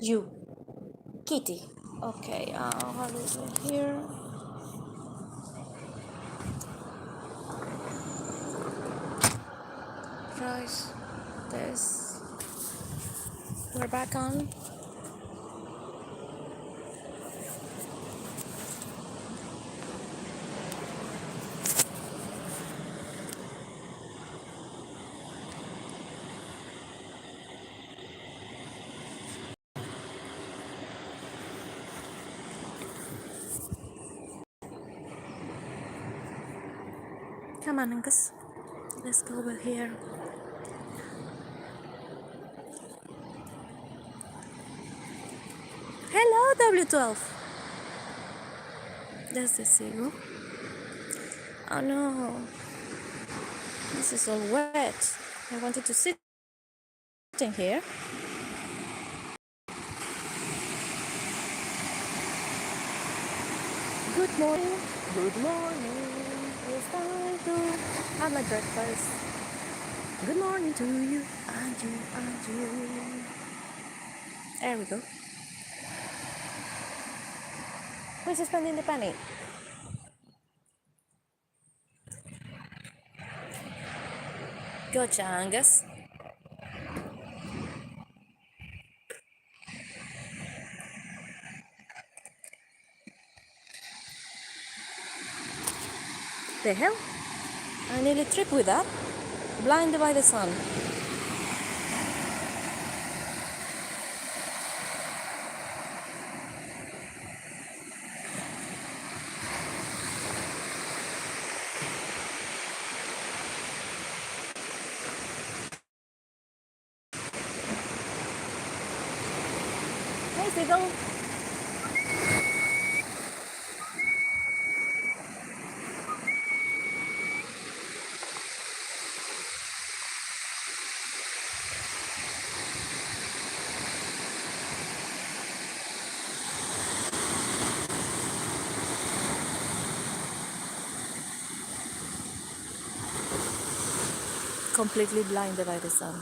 You. Kitty. Okay, how is it here? Right. This. We're back on. Come on, Angus. Let's go over here. Hello, W12. There's the zero. Oh no. This is all wet. I wanted to sit in here. Good morning. Good morning. It's time to have my breakfast. Good morning to you and you and you. There we go. Who's spending the penny? Gotcha, Angus. The hell? I nearly tripped with that. Blinded by the sun. Hey, Fiddle. Completely blinded by the sun.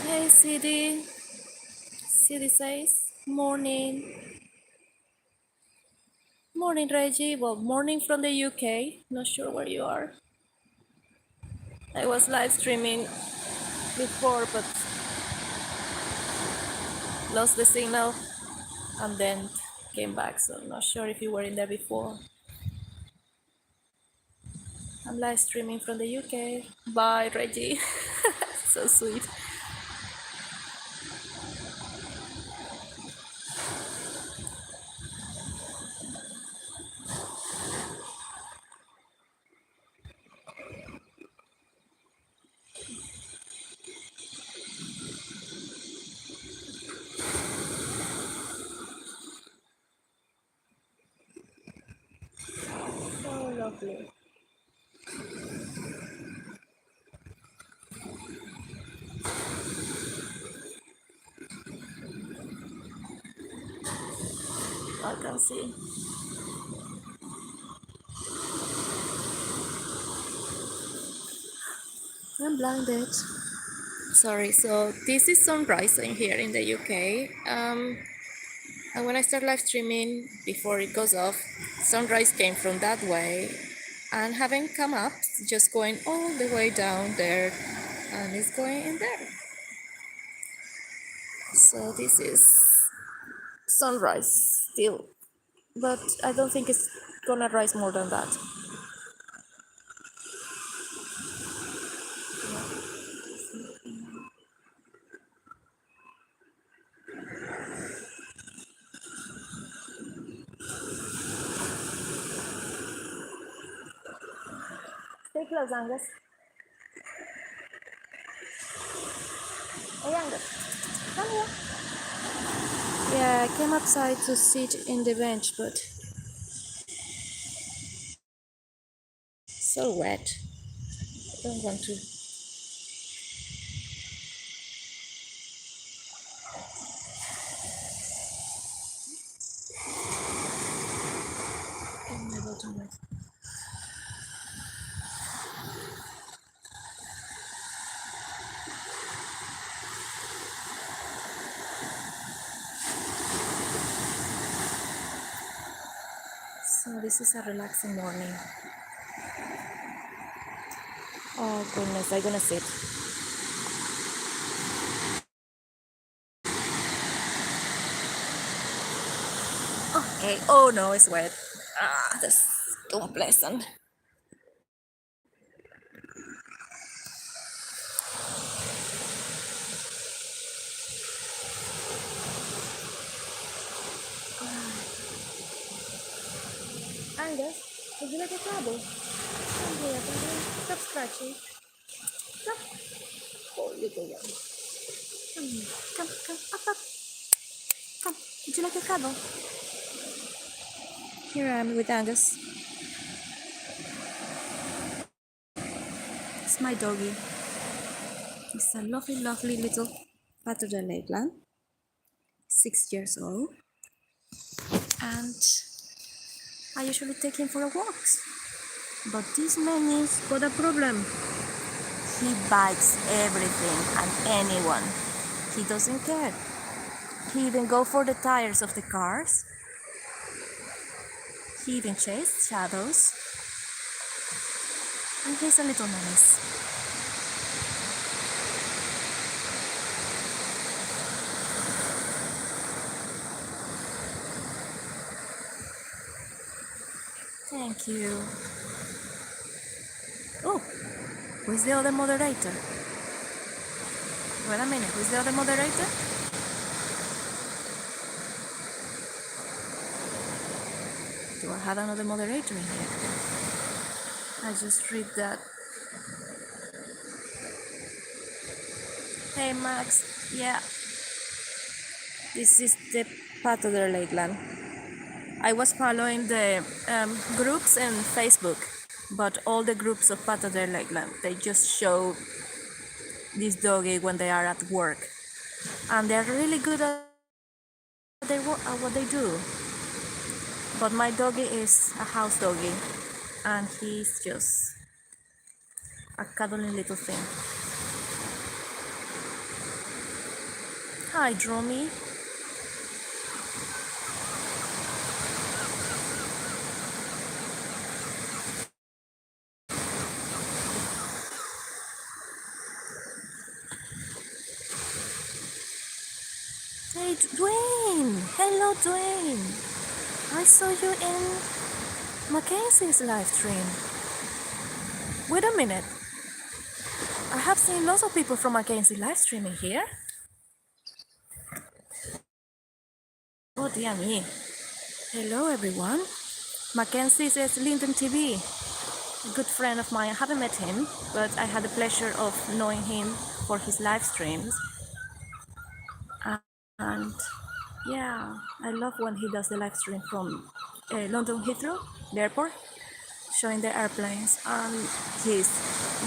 Hey, CD. CD says, morning. Morning, Reggie. Well, morning from the UK. Not sure where you are. I was live streaming before, but lost the signal and then came back. So I'm not sure if you were in there before. I'm live streaming from the UK. Bye, Reggie. So sweet. So lovely. I can see. I'm blinded. Sorry, so this is sunrise in here in the UK. And when I start live streaming, before it goes off, sunrise came from that way and haven't come up, just going all the way down there and it's going in there. So this is sunrise still, but I don't think it's gonna rise more than that. Stay close, Angus. Hey, Angus, come here. Yeah, I came outside to sit in the bench, but so wet. I don't want to. So this is a relaxing morning. Oh goodness, I'm gonna sit. Okay. Oh no, it's wet. Ah, that's unpleasant. Angus, would you like a cuddle? Come here, buddy. Stop scratching. Stop. Oh, little one. Come here. Come, up, up. Come. Would you like a cuddle? Here I am with Angus. It's my doggy. He's a lovely, lovely little Patterdale Lakeland, 6 years old. And I usually take him for walks. But this man's got a problem. He bites everything and anyone. He doesn't care. He even go for the tires of the cars. He even chased shadows. And he's a little menace. Thank you. Oh, who's the other moderator? Wait a minute, who's the other moderator? Do I have another moderator in here? I just read that. Hey Max, yeah. This is the Patterdale Lakeland. I was following the groups in Facebook, but all the groups of Patterdale Lakeland, they just show this doggy when they are at work. And they're really good at what they do. But my doggy is a house doggy, and he's just a cuddly little thing. Hi, Dromy. Hey, Dwayne! Hello, Dwayne! I saw you in Mackenzie's live stream. Wait a minute. I have seen lots of people from Mackenzie live streaming here. Oh dear me. Hello everyone. Mackenzie says Linden TV. A good friend of mine. I haven't met him, but I had the pleasure of knowing him for his live streams. And yeah, I love when he does the live stream from London Heathrow, the airport, showing the airplanes. And his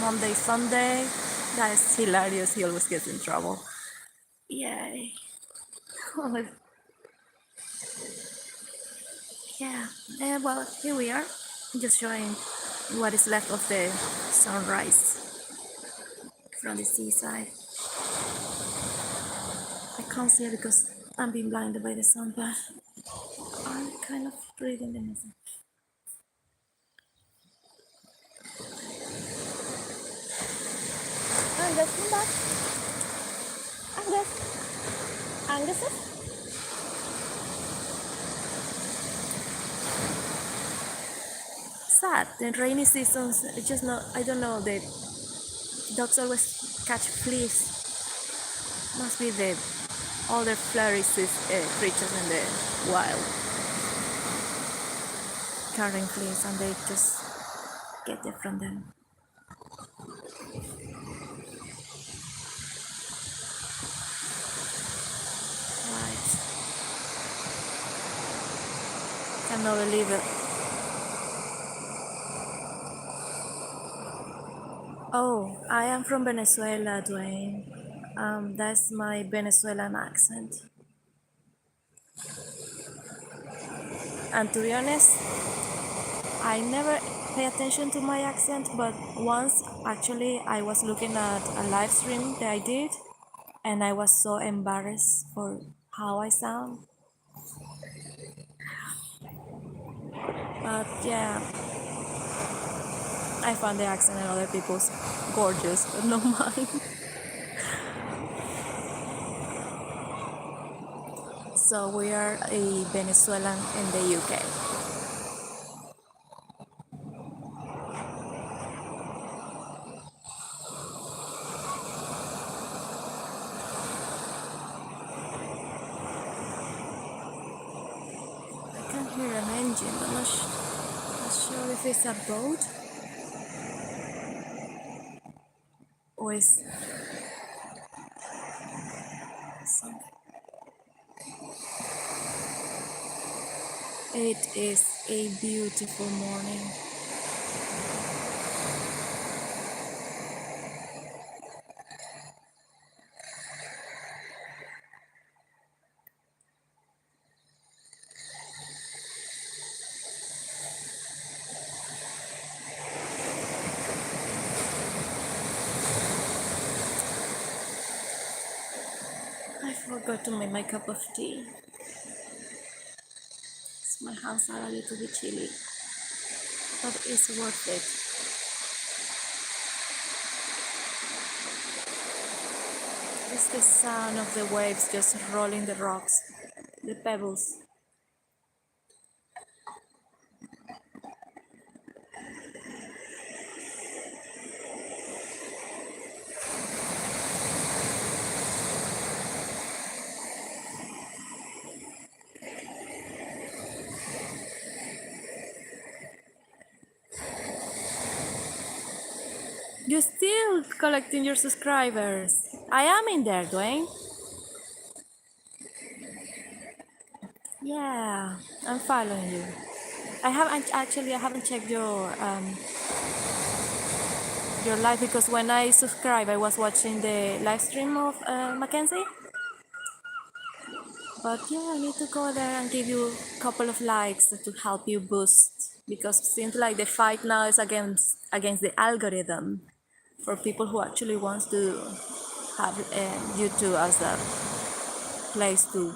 Monday, Sunday, that is hilarious. He always gets in trouble. Yay. Yeah, well, here we are, just showing what is left of the sunrise from the seaside. I can't see it because I'm being blinded by the sun, but I'm kind of reading the message. Angus, come back. Angus. Angus? Sad. The rainy seasons, I don't know, the dogs always catch fleas. Must be the other flurries creatures in the wild carrying fleas, and they just get it from them. Right. Cannot believe it. Oh, I am from Venezuela, Dwayne. That's my Venezuelan accent. And to be honest, I never pay attention to my accent, but once actually I was looking at a live stream that I did, and I was so embarrassed for how I sound. But yeah, I found the accent and other people's gorgeous, but not mine. So we are a Venezuelan in the UK. I can hear an engine, but not sure if it's a boat or it's something. It is a beautiful morning. I forgot to make my cup of tea. So my hands are a little bit chilly, but it's worth it. It's the sound of the waves just rolling the rocks, the pebbles. You're still collecting your subscribers. I am in there, Dwayne. Yeah, I'm following you. I haven't checked your live because when I subscribed, I was watching the live stream of Mackenzie. But yeah, I need to go there and give you a couple of likes to help you boost because it seems like the fight now is against the algorithm for people who actually wants to have YouTube as a place to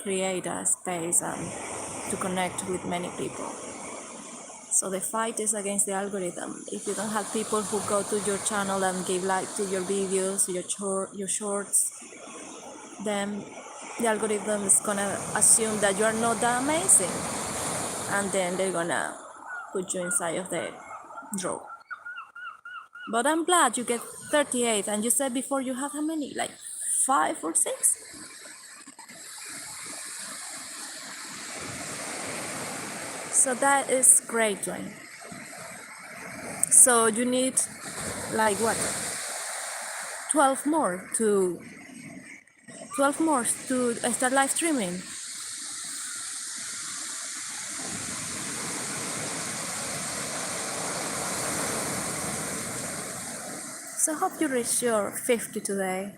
create a space and to connect with many people. So the fight is against the algorithm. If you don't have people who go to your channel and give like to your videos, your shorts, then the algorithm is gonna assume that you are not that amazing, and then they're gonna put you inside of the draw. But I'm glad you get 38, and you said before you have how many? Like 5 or 6? So that is great, Dwayne. So you need like what? 12 more to 12 more to start live streaming. So hope you reach your 50 today.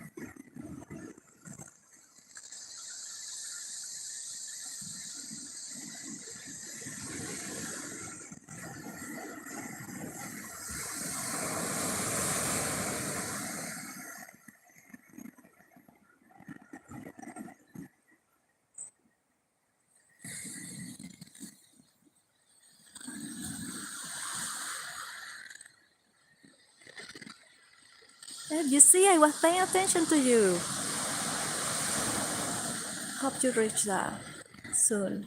You see, I was paying attention to you. Hope you reach that soon.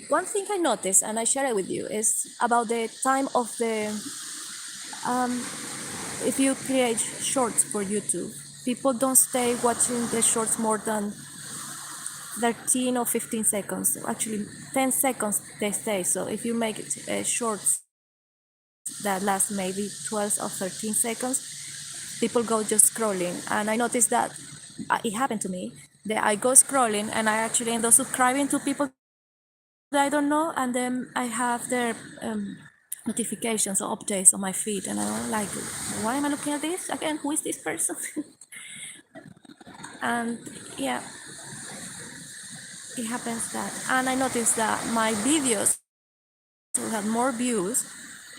One thing I noticed, and I share it with you, is about the time of the. If you create shorts for YouTube, people don't stay watching the shorts more than 13 or 15 seconds. Actually, 10 seconds they stay. So if you make it shorts that last maybe 12 or 13 seconds, people go just scrolling. And I noticed that it happened to me that I go scrolling and I actually end up subscribing to people that I don't know, and then I have their notifications or updates on my feed, and I'm like, why am I looking at this again? Who is this person? And yeah, it happens that. And I noticed that my videos will have more views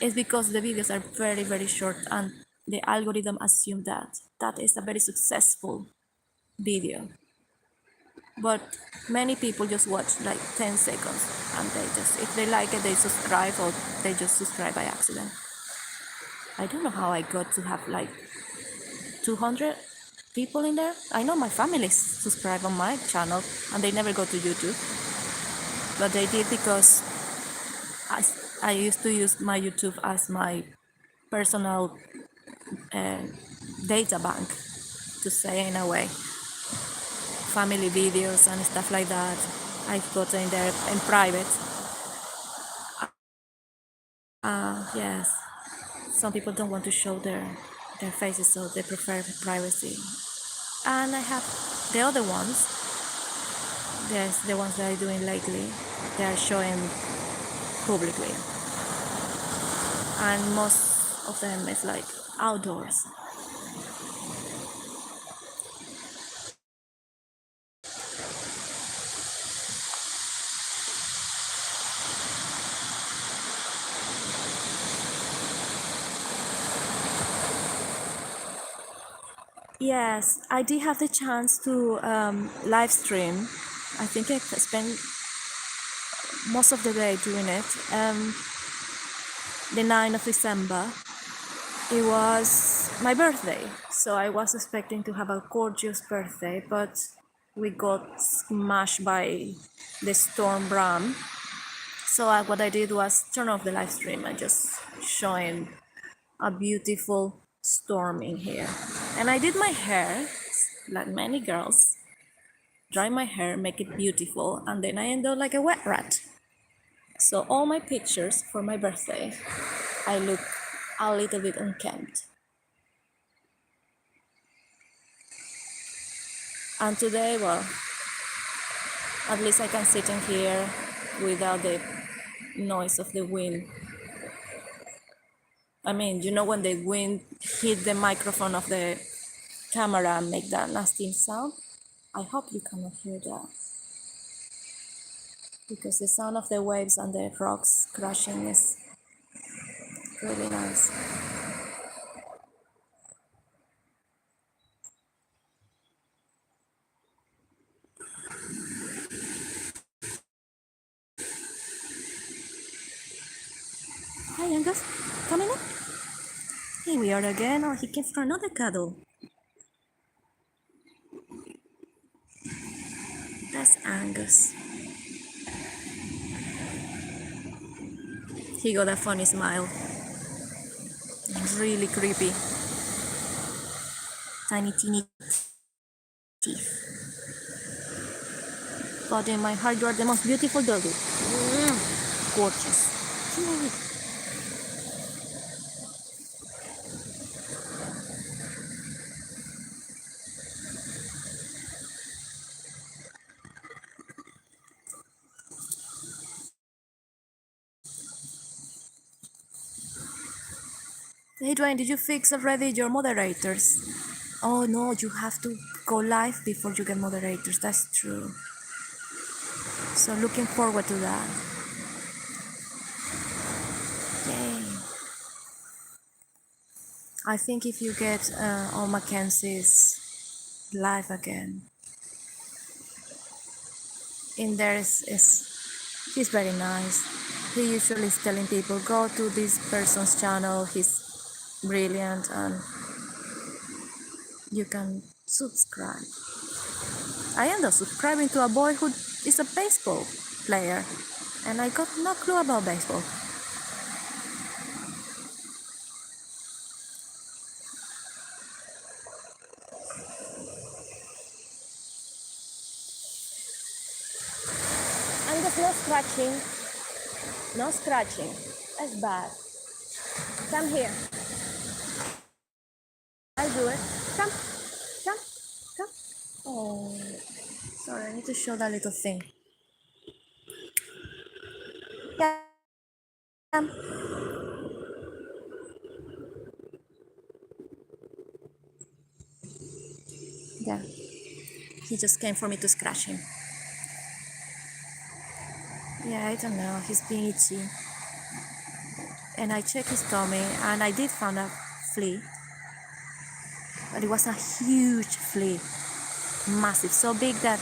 is because the videos are very, very short, and the algorithm assume that that is a very successful video. But many people just watch like 10 seconds, and they just, if they like it, they subscribe, or they just subscribe by accident. I don't know how I got to have like 200 people in there. I know my family subscribe on my channel and they never go to YouTube, but they did because I used to use my YouTube as my personal uh, data bank, to say in a way. Family videos and stuff like that. I got in there in private. Yes, some people don't want to show their faces, so they prefer privacy. And I have the other ones. There's the ones that I'm doing lately. They are showing publicly, and most of them is like outdoors. Yes, I did have the chance to live stream. I think I spent most of the day doing it. The 9th of December, it was my birthday, so I was expecting to have a gorgeous birthday, but we got smashed by the storm Bram. So what I did was turn off the live stream and just showing a beautiful storm in here. And I did my hair, like many girls, dry my hair, make it beautiful, and then I end up like a wet rat. So all my pictures for my birthday, I look a little bit unkempt. And today, well, at least I can sit in here without the noise of the wind. I mean, you know when the wind hit the microphone of the camera and make that nasty sound? I hope you cannot hear that. Because the sound of the waves and the rocks crashing is really nice. Hi, Angus. Coming in? Here we are again. Oh, he came for another cuddle. That's Angus. He got a funny smile. Really creepy. Tiny teeny teeth. But in my heart, you are the most beautiful doggy. Gorgeous. Hey Dwayne, did you fix already your moderators? Oh no, you have to go live before you get moderators. That's true. So looking forward to that. Yay. I think if you get all Mackenzie's live again, in there is he's very nice. He usually is telling people go to this person's channel. He's brilliant, and you can subscribe. I end up subscribing to a boy who is a baseball player, and I got no clue about baseball. And there's no scratching. No scratching. That's bad. Come here. I'll do it. Come. Come. Come. Oh, sorry, I need to show that little thing. Yeah. Yeah. He just came for me to scratch him. Yeah, I don't know. He's being itchy. And I checked his tummy and I did find a flea. But it was a huge flea. Massive. So big that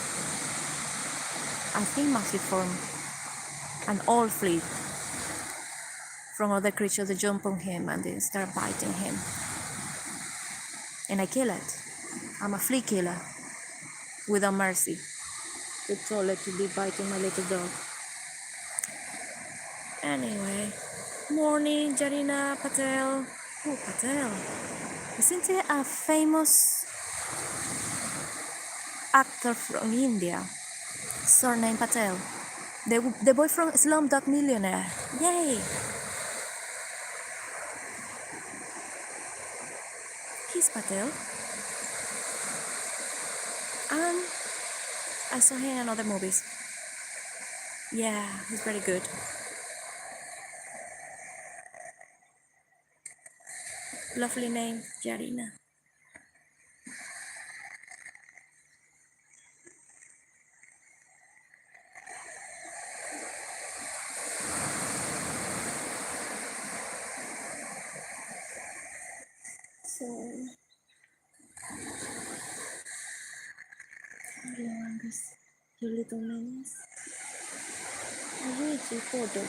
I think must be from an old flea from other creatures that jump on him and they start biting him. And I kill it. I'm a flea killer without mercy. Too told it to be biting my little dog. Anyway, morning, Jarina Patel. Oh, Patel. Isn't he a famous actor from India? Surname Patel. The boy from Slumdog Millionaire. Yay! He's Patel. And I saw him in other movies. Yeah, he's very good. Lovely name, Jarina. So, your little names. I read you photo.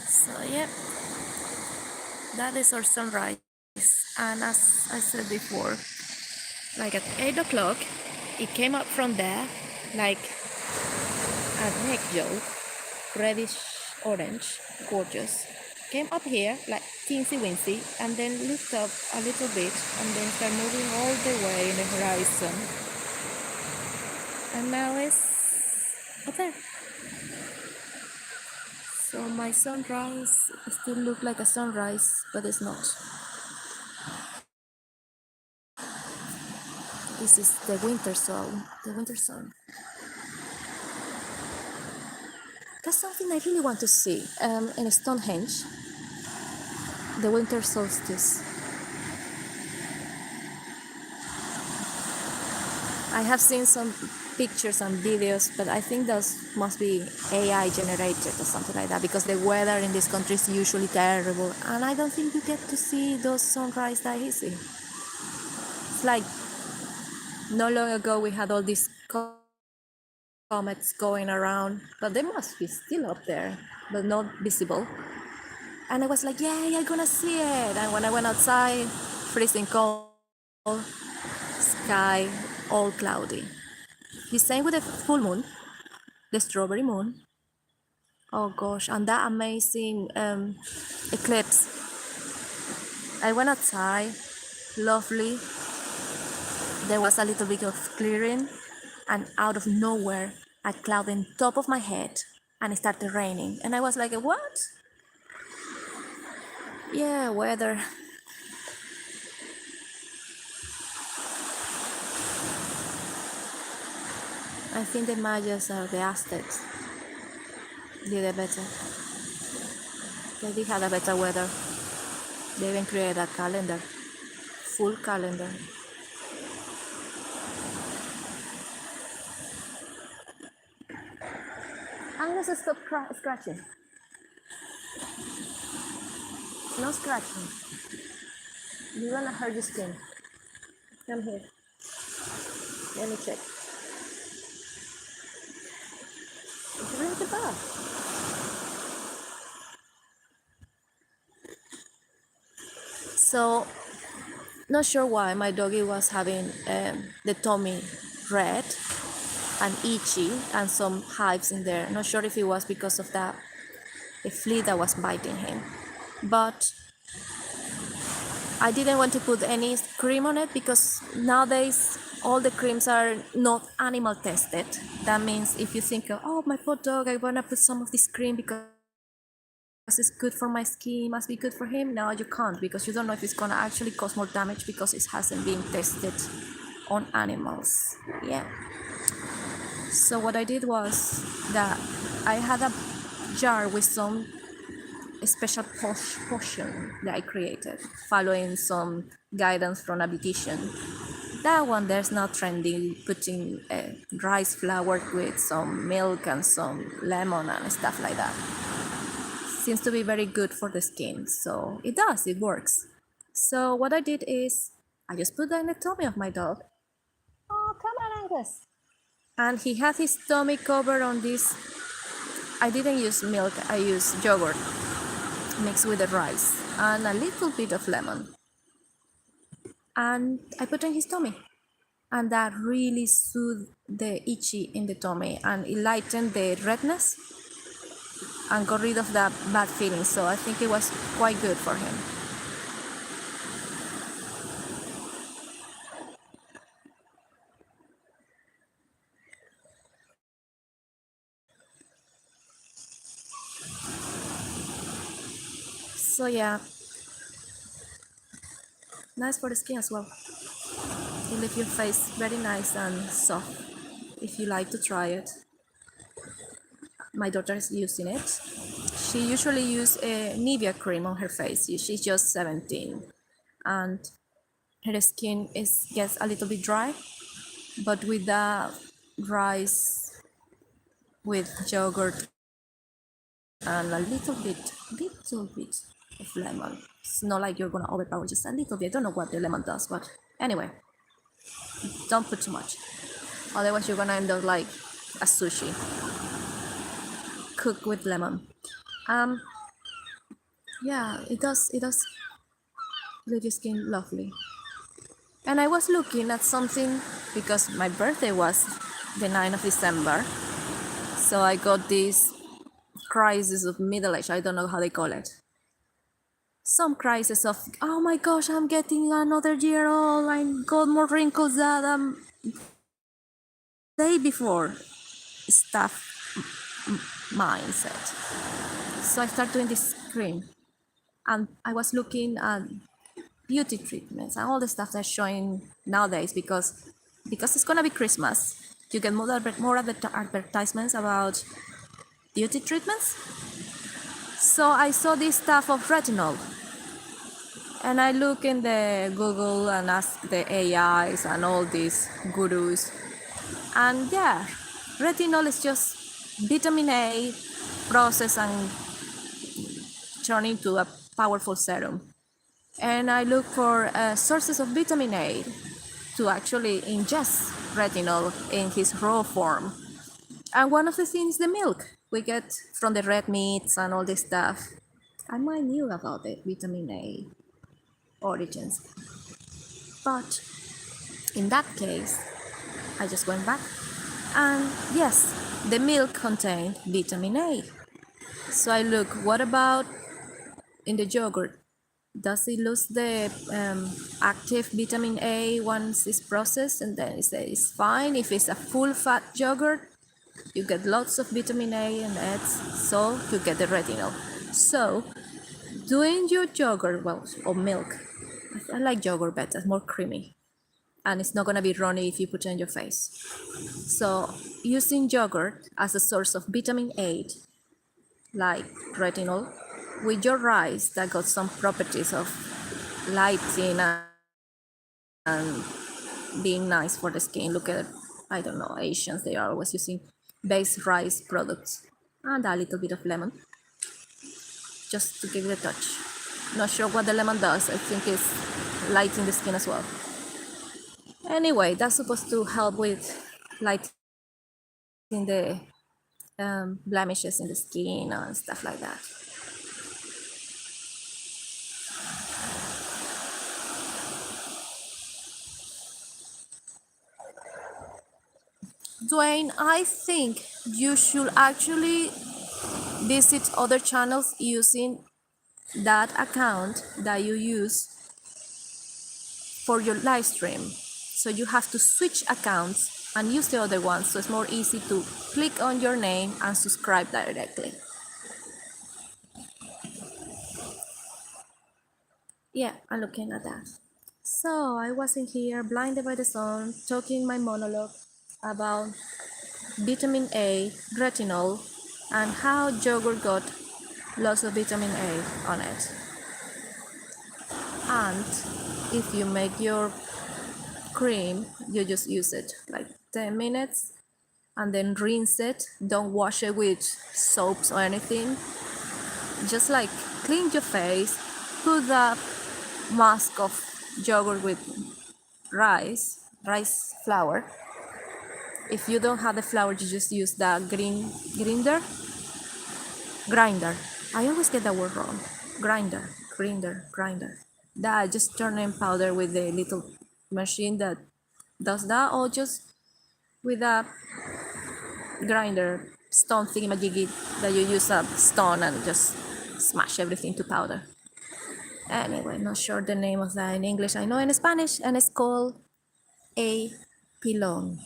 So yeah, that is our sunrise. And as I said before, like at 8 o'clock, it came up from there like a neck yolk, reddish orange, gorgeous. Came up here like teensy wincy and then lift up a little bit and then start moving all the way in the horizon. And now it's up there. So my sunrise still look like a sunrise, but it's not. This is the winter zone. The winter zone. That's something I really want to see in Stonehenge. The winter solstice. I have seen some pictures and videos, but I think those must be AI generated or something like that because the weather in this country is usually terrible and I don't think you get to see those sunrise that easy. It's like not long ago we had all these comets going around, but they must be still up there, but not visible. And I was like, yay, I'm gonna see it. And when I went outside, freezing cold, sky all cloudy. The same with the full moon, the strawberry moon. Oh gosh, and that amazing eclipse. I went outside, lovely. There was a little bit of clearing, and out of nowhere, a cloud on top of my head, and it started raining. And I was like, what? Yeah, weather. I think the Mayas or the Aztecs did it better. They did have a better weather. They even created a calendar, full calendar. I'm gonna stop scratching. No scratching. You're gonna hurt your skin. Come here. Let me check. Bring the bath. So, not sure why my doggy was having the tummy red and itchy and some hives in there. Not sure if it was because of that the flea that was biting him. But I didn't want to put any cream on it because nowadays all the creams are not animal tested. That means if you think, oh, my poor dog, I want to put some of this cream because it's good for my skin, must be good for him. No, you can't, because you don't know if it's gonna actually cause more damage because it hasn't been tested on animals. Yeah. So what I did was that I had a jar with some special potion that I created, following some guidance from a beautician. That one, there's no trending, putting rice flour with some milk and some lemon and stuff like that. Seems to be very good for the skin, so it works. So what I did is I just put that in the tummy of my dog. Oh, come on, Angus. And he had his tummy covered on this. I didn't use milk, I used yogurt mixed with the rice and a little bit of lemon. And I put in his tummy. And that really soothed the itchy in the tummy, and it lightened the redness and got rid of that bad feeling. So I think it was quite good for him. So yeah, nice for the skin as well. It leaves your face very nice and soft if you like to try it. My daughter is using it. She usually uses a Nivea cream on her face. She's just 17 and her skin gets a little bit dry, but with the rice with yogurt and a little bit of lemon. It's not like you're gonna overpower, just a little bit. I don't know what the lemon does, but anyway, don't put too much. Otherwise, you're gonna end up like a sushi cooked with lemon. Yeah, it does leave your skin lovely. And I was looking at something because my birthday was the 9th of December, so I got this crisis of middle age. I don't know how they call it. Some crisis of, oh my gosh, I'm getting another year old. I got more wrinkles than day before. Stuff mindset. So I started doing this cream, and I was looking at beauty treatments and all the stuff that's showing nowadays because it's gonna be Christmas. You get more advertisements about beauty treatments. So I saw this stuff of retinol, and I look in the Google and ask the AIs and all these gurus, and yeah, retinol is just vitamin A processed and turned into a powerful serum. And I look for sources of vitamin A to actually ingest retinol in his raw form. And one of the things, the milk we get from the red meats and all this stuff. I might knew about it, vitamin A origins. But in that case, I just went back. And yes, the milk contained vitamin A. So I look, what about in the yogurt? Does it lose the active vitamin A once it's processed? And then it says it's fine. If it's a full fat yogurt, you get lots of vitamin A and eggs, so you get the retinol. So doing your yogurt, well, or milk, I like yogurt better, it's more creamy. And it's not gonna be runny if you put it on your face. So using yogurt as a source of vitamin A, like retinol, with your rice that got some properties of lighting and being nice for the skin. Look at, I don't know, Asians, they are always using base rice products and a little bit of lemon just to give it a touch. Not sure what the lemon does. I think it's lighting the skin as well. Anyway, that's supposed to help with lighting the blemishes in the skin and stuff like that. Dwayne, I think you should actually visit other channels using that account that you use for your live stream. So you have to switch accounts and use the other one, so it's more easy to click on your name and subscribe directly. Yeah, I'm looking at that. So I was in here blinded by the sun, talking my monologue about vitamin A, retinol, and how yogurt got lots of vitamin A on it. And if you make your cream, you just use it like 10 minutes and then rinse it. Don't wash it with soaps or anything. Just like clean your face, put the mask of yogurt with rice flour. If you don't have the flour, you just use the grinder. I always get that word wrong. Grinder. That just turning powder with the little machine that does that, or just with a grinder stone thingamajiggy that you use a stone and just smash everything to powder. Anyway, not sure the name of that in English. I know in Spanish, and it's called a pilon.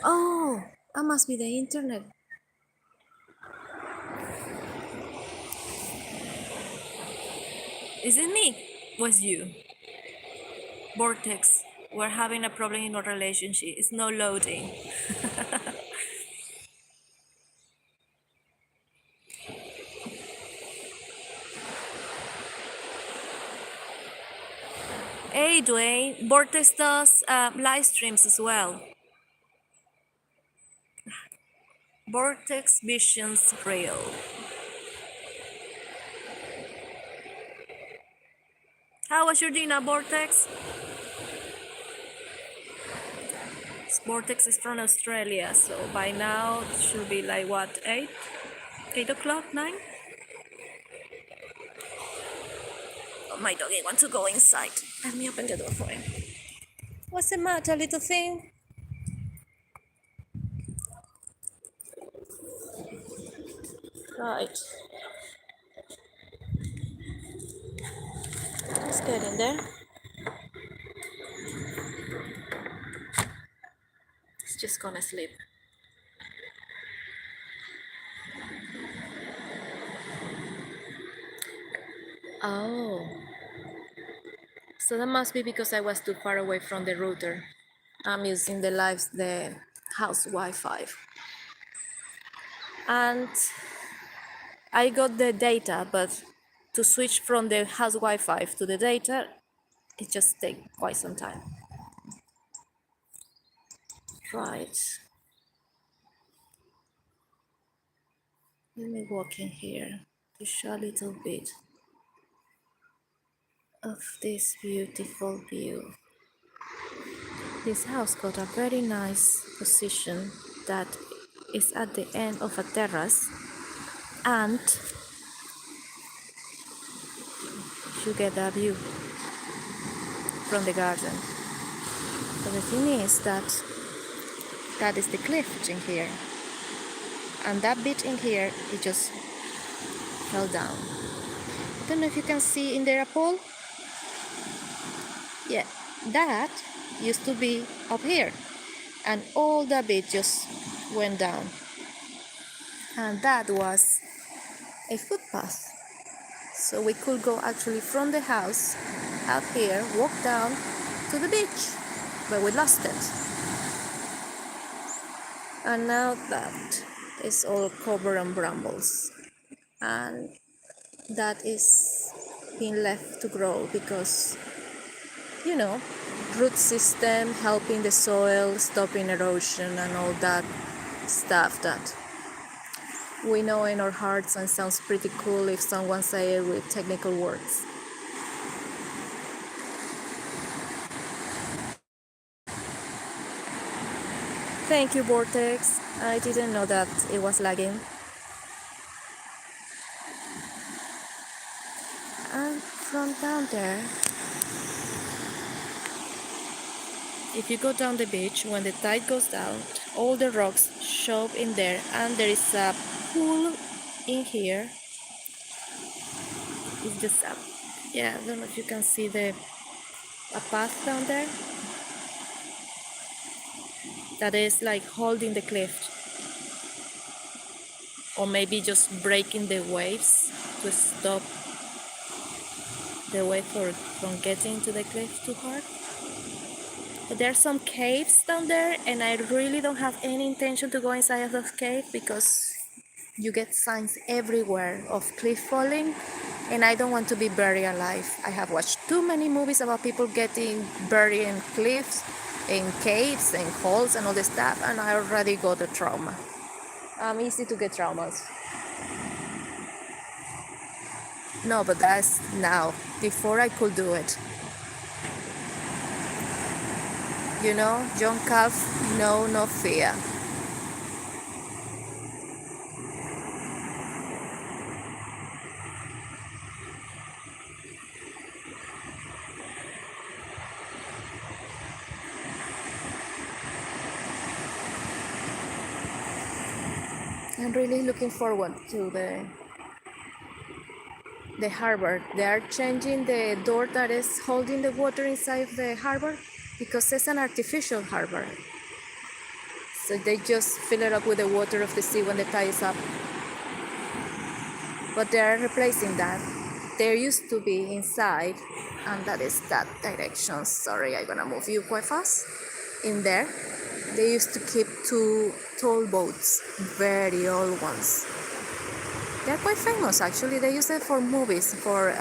Oh, that must be the internet. Is it me? Was you? Vortex. We're having a problem in our relationship. It's not loading. Hey, Dwayne. Vortex does live streams as well. Vortex Visions Real. How was your dinner, Vortex? Vortex is from Australia, so by now it should be like what, 8? 8 o'clock, 9? Oh, my doggy wants to go inside. Let me open the door for him. What's the matter, little thing? Right. Let's get in there. It's just gonna sleep. Oh. So that must be because I was too far away from the router. I'm using the house Wi-Fi. And I got the data, but to switch from the house Wi-Fi to the data, it just takes quite some time. Right. Let me walk in here to show a little bit of this beautiful view. This house got a very nice position that is at the end of a terrace, and you get that view from the garden. But the thing is that is the cliff in here, and that bit in here, it just fell down. I don't know if you can see in there a pole. Yeah, that used to be up here, and all that bit just went down, and that was a footpath, so we could go actually from the house up here, walk down to the beach, but we lost it, and now that is all covered in brambles, and that is being left to grow because, you know, root system, helping the soil, stopping erosion and all that stuff that we know in our hearts and sounds pretty cool if someone say it with technical words. Thank you, Vortex. I didn't know that it was lagging. And from down there, if you go down the beach, when the tide goes down, all the rocks show up in there, and there is a pool in here is just up. Yeah, I don't know if you can see the a path down there that is like holding the cliff, or maybe just breaking the waves to stop the wave from getting to the cliff too hard. But there are some caves down there, and I really don't have any intention to go inside of those caves because you get signs everywhere of cliff falling, and I don't want to be buried alive. I have watched too many movies about people getting buried in cliffs, in caves, and holes, and all this stuff, and I already got a trauma. I'm easy to get traumas. No, but that's now. Before I could do it. You know, John Calf, no fear. I'm really looking forward to the harbor. They are changing the door that is holding the water inside the harbor because it's an artificial harbor. So they just fill it up with the water of the sea when the tide is up. But they are replacing that. There used to be inside, and that is that direction. Sorry, I'm gonna move you quite fast. In there, they used to keep two tall boats, very old ones. They're quite famous actually. They use it for movies, for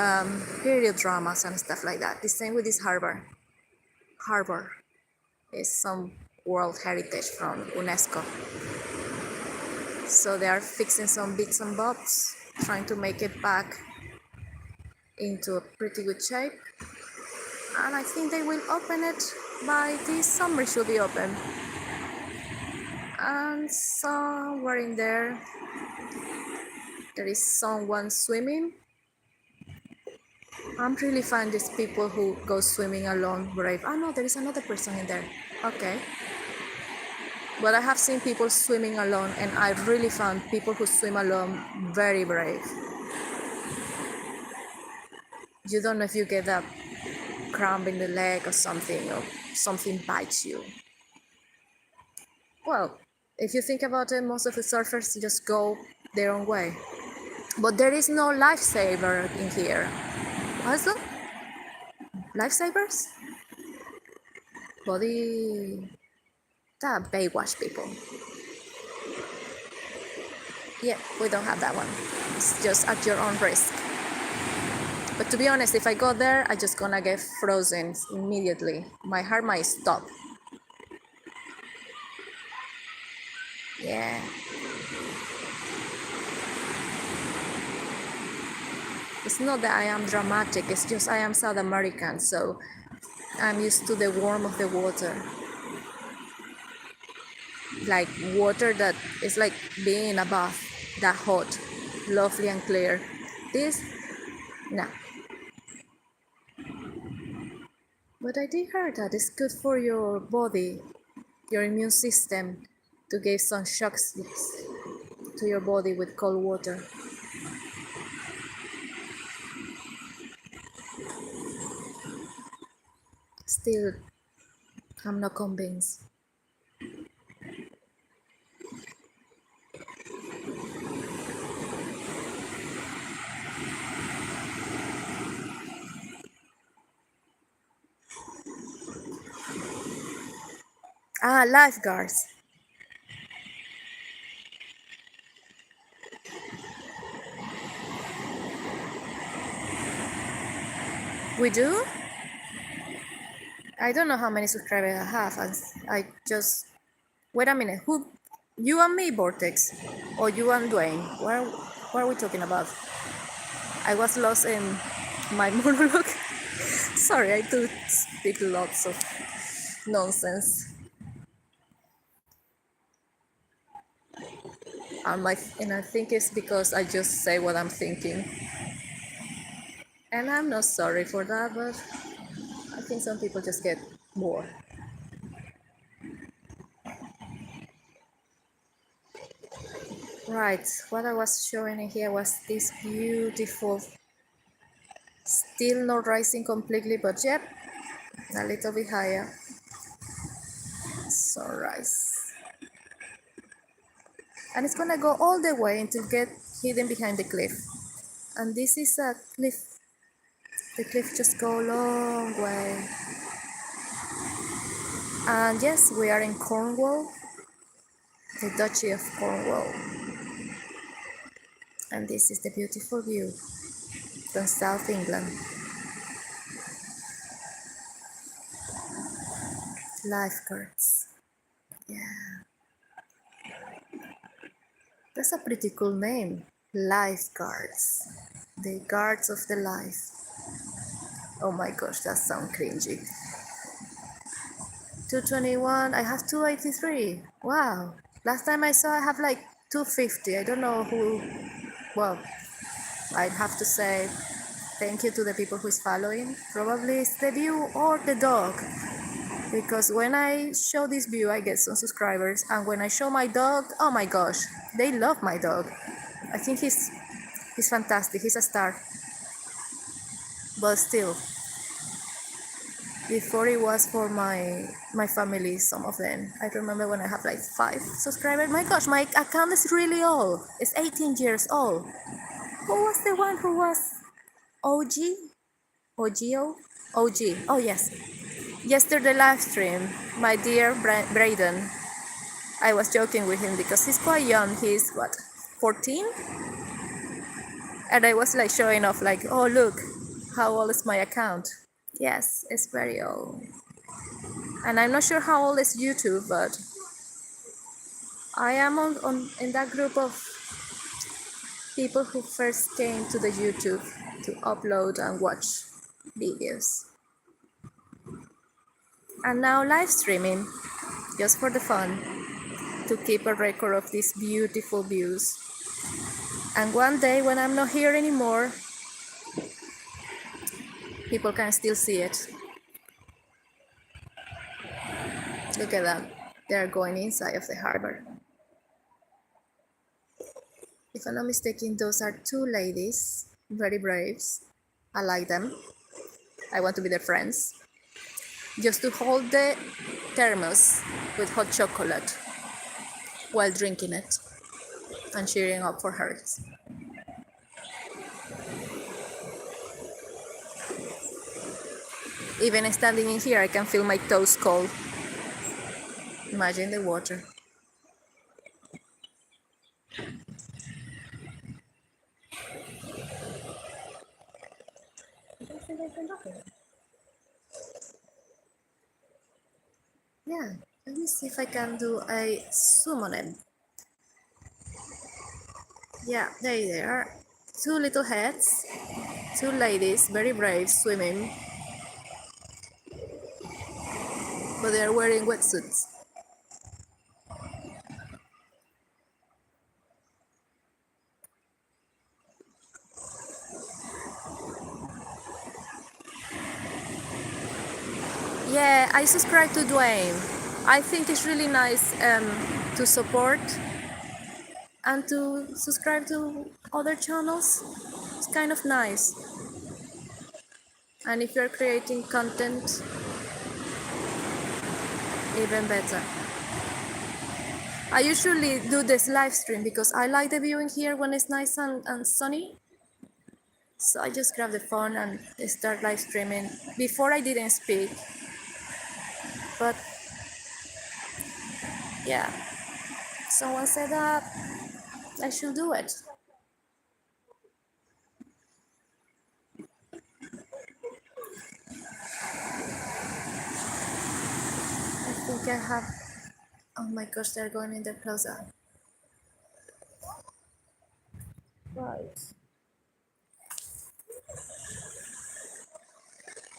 period dramas and stuff like that. The same with this harbor. Harbor is some World Heritage from UNESCO. So they are fixing some bits and bobs, trying to make it back into a pretty good shape. And I think they will open it by this summer. It should be open. And somewhere in there is someone swimming. I'm really finding these people who go swimming alone brave. Oh no, there is another person in there. Okay. But I have seen people swimming alone, and I really found people who swim alone very brave. You don't know if you get a cramp in the leg or something bites you. Well, if you think about it, most of the surfers just go their own way. But there is no lifesaver in here. Also, lifesavers? Body... That Baywatch people. Yeah, we don't have that one. It's just at your own risk. But to be honest, if I go there, I'm just gonna get frozen immediately. My heart might stop. Yeah. It's not that I am dramatic, it's just I am South American, so I'm used to the warmth of the water. Like water that is like being in a bath, that hot, lovely and clear. This, no. But I did hear that it's good for your body, your immune system, to give some shocks to your body with cold water. Still, I'm not convinced. Ah, lifeguards. We do? I don't know how many subscribers I have. I just... Wait a minute. Who? You and me, Vortex? Or you and Dwayne? What are we talking about? I was lost in my monologue. Sorry, I do speak lots of nonsense. And I think it's because I just say what I'm thinking. And I'm not sorry for that, but I think some people just get bored. Right, what I was showing in here was this beautiful, still not rising completely, but yep, a little bit higher sunrise. And it's gonna go all the way until get hidden behind the cliff. And this is a cliff. The cliff just go a long way. And yes, we are in Cornwall, the Duchy of Cornwall. And this is the beautiful view from South England. Lifeguards. Yeah, that's a pretty cool name. Lifeguards. The guards of the life. Oh my gosh, that sounds cringy. 221, I have 283. Wow. Last time I saw I have like 250. I don't know who. Well, I'd have to say thank you to the people who is following. Probably it's the view or the dog. Because when I show this view, I get some subscribers. And when I show my dog, oh my gosh, they love my dog. I think he's fantastic. He's a star. But still, before it was for my family, some of them. I remember when I have like 5 subscribers. My gosh, my account is really old. It's 18 years old. Who was the one who was OG? OGO? OG. Oh yes. Yesterday live stream, my dear Braden. I was joking with him because he's quite young. He's what, 14? And I was like showing off like, oh look, how old is my account? Yes, it's very old. And I'm not sure how old is YouTube, but I am on in that group of people who first came to the YouTube to upload and watch videos. And now live streaming, just for the fun, to keep a record of these beautiful views. And one day when I'm not here anymore, people can still see it. Look at that. They're going inside of the harbor. If I'm not mistaken, those are 2 ladies, very brave. I like them. I want to be their friends. Just to hold the thermos with hot chocolate while drinking it and cheering up for her. Even standing in here, I can feel my toes cold. Imagine the water. Yeah, let me see if I can do a zoom on it. Yeah, there they are. 2 little heads, 2 ladies, very brave, swimming, but they are wearing wetsuits. Yeah, I subscribe to Dwayne. I think it's really nice to support and to subscribe to other channels. It's kind of nice. And if you're creating content, even better. I usually do this live stream because I like the viewing here when it's nice and sunny. So I just grab the phone and start live streaming. Before I didn't speak, but yeah, someone said that I should do it. I think I have. Oh my gosh, they're going in there closer. Right.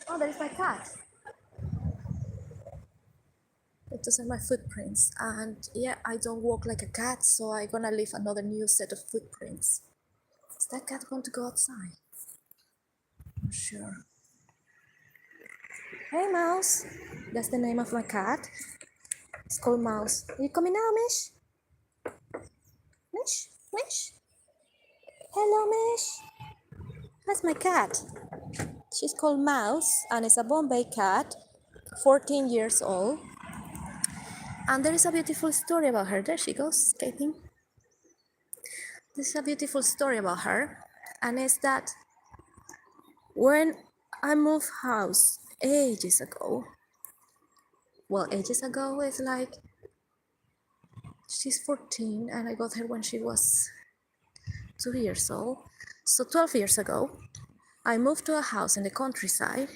Oh, there's my cat. Those are my footprints, and yeah, I don't walk like a cat, so I'm gonna leave another new set of footprints. Is that cat going to go outside? I'm sure. Hey, Mouse. That's the name of my cat. It's called Mouse. Are you coming now, Mish? Mish? Mish? Hello, Mish. That's my cat. She's called Mouse and it's a Bombay cat, 14 years old. And there is a beautiful story about her. There she goes, escaping. There's a beautiful story about her, and it's that when I moved house ages ago, well, ages ago, it's like she's 14 and I got her when she was 2 years old. So 12 years ago, I moved to a house in the countryside,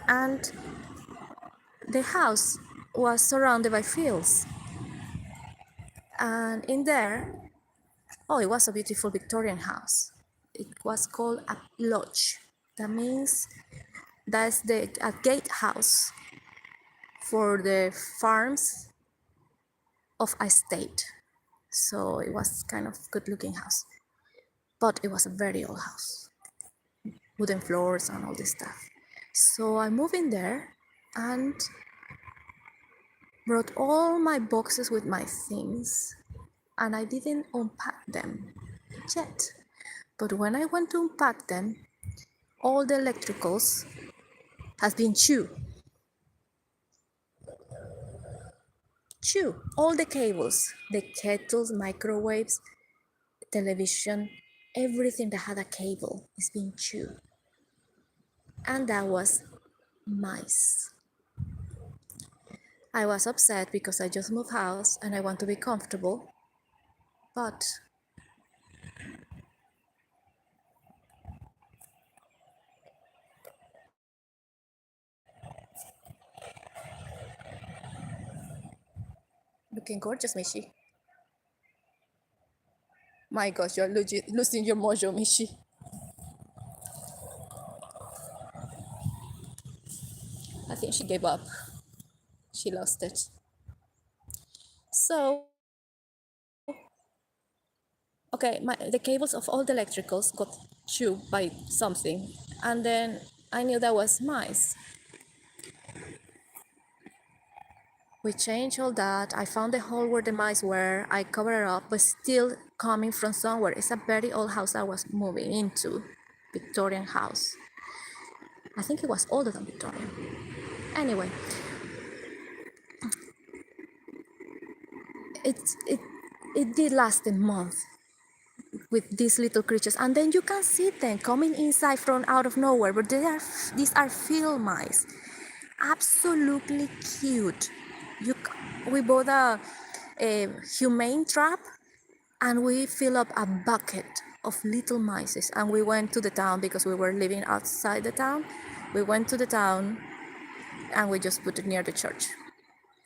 and the house was surrounded by fields. And in there, oh, it was a beautiful Victorian house. It was called a lodge. That means that's a gatehouse for the farms of a state. So it was kind of good looking house. But it was a very old house. Wooden floors and all this stuff. So I moved in there and brought all my boxes with my things, and I didn't unpack them yet. But when I went to unpack them, all the electricals has been chewed. All the cables, the kettles, microwaves, television, everything that had a cable is being chewed. And that was mice. I was upset because I just moved house and I want to be comfortable, but looking gorgeous, Mishi. My gosh, you're losing your mojo, Mishi. I think she gave up. She lost it. So, okay, the cables of all the electricals got chewed by something, and then I knew that was mice. We changed all that. I found the hole where the mice were. I covered it up, but still coming from somewhere. It's a very old house I was moving into, Victorian house. I think it was older than Victorian. Anyway, it it it did last a month with these little creatures, and then you can see them coming inside from out of nowhere. But these are field mice, absolutely cute. We bought a humane trap, and we fill up a bucket of little mice, and we went to the town because we were living outside the town. We went to the town and we just put it near the church